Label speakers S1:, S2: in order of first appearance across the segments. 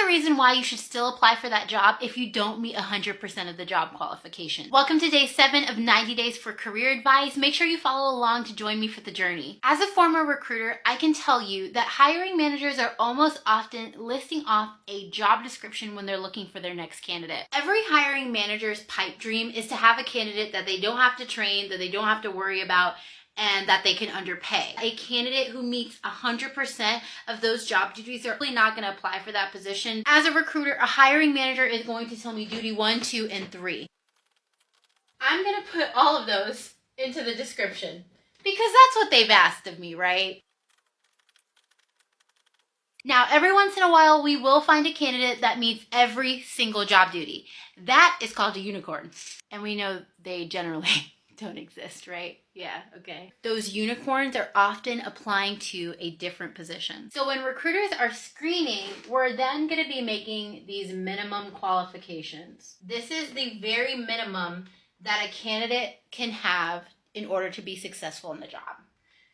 S1: reason why you should still apply for that job if you don't meet 100% of the job qualification. Welcome to day 7 of 90 days for career advice. Make sure you follow along to join me for the journey. As a former recruiter, I can tell you that hiring managers are almost often listing off a job description when they're looking for their next candidate. Every hiring manager's pipe dream is to have a candidate that they don't have to train, that they don't have to worry about, and that they can underpay. A candidate who meets 100% of those job duties are really not gonna apply for that position. As a recruiter, a hiring manager is going to tell me duty 1, 2, and 3. I'm gonna put all of those into the description because that's what they've asked of me, right? Now, every once in a while, we will find a candidate that meets every single job duty. That is called a unicorn. And we know they generally don't exist, right? Yeah, okay. Those unicorns are often applying to a different position. So when recruiters are screening, we're then gonna be making these minimum qualifications. This is the very minimum that a candidate can have in order to be successful in the job.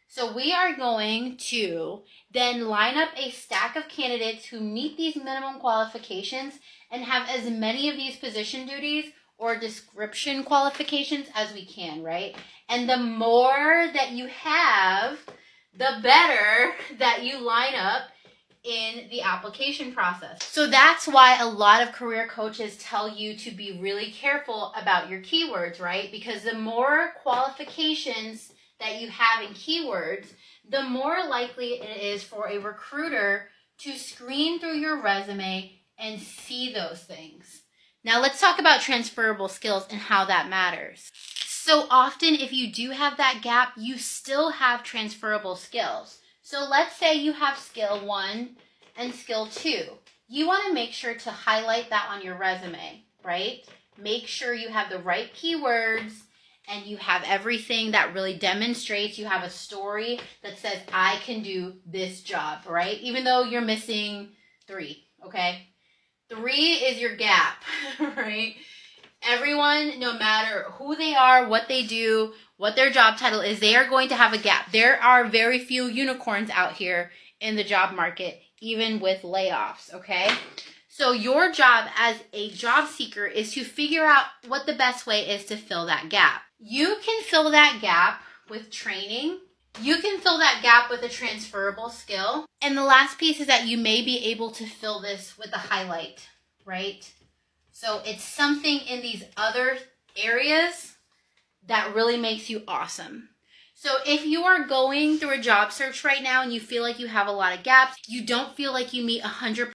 S1: So we are going to then line up a stack of candidates who meet these minimum qualifications and have as many of these position duties or description qualifications as we can, right? And the more that you have, the better that you line up in the application process. So that's why a lot of career coaches tell you to be really careful about your keywords, right? Because the more qualifications that you have in keywords, the more likely it is for a recruiter to screen through your resume and see those things. Now let's talk about transferable skills and how that matters. So often if you do have that gap, you still have transferable skills. So let's say you have skill 1 and skill 2. You want to make sure to highlight that on your resume, right? Make sure you have the right keywords and you have everything that really demonstrates you have a story that says, I can do this job, right? Even though you're missing 3, okay? 3 is your gap, right? Everyone, no matter who they are, what they do, what their job title is, they are going to have a gap. There are very few unicorns out here in the job market, even with layoffs, okay? So your job as a job seeker is to figure out what the best way is to fill that gap. You can fill that gap with training. You can fill that gap with a transferable skill. And the last piece is that you may be able to fill this with a highlight, right? So it's something in these other areas that really makes you awesome. So if you are going through a job search right now and you feel like you have a lot of gaps, you don't feel like you meet 100%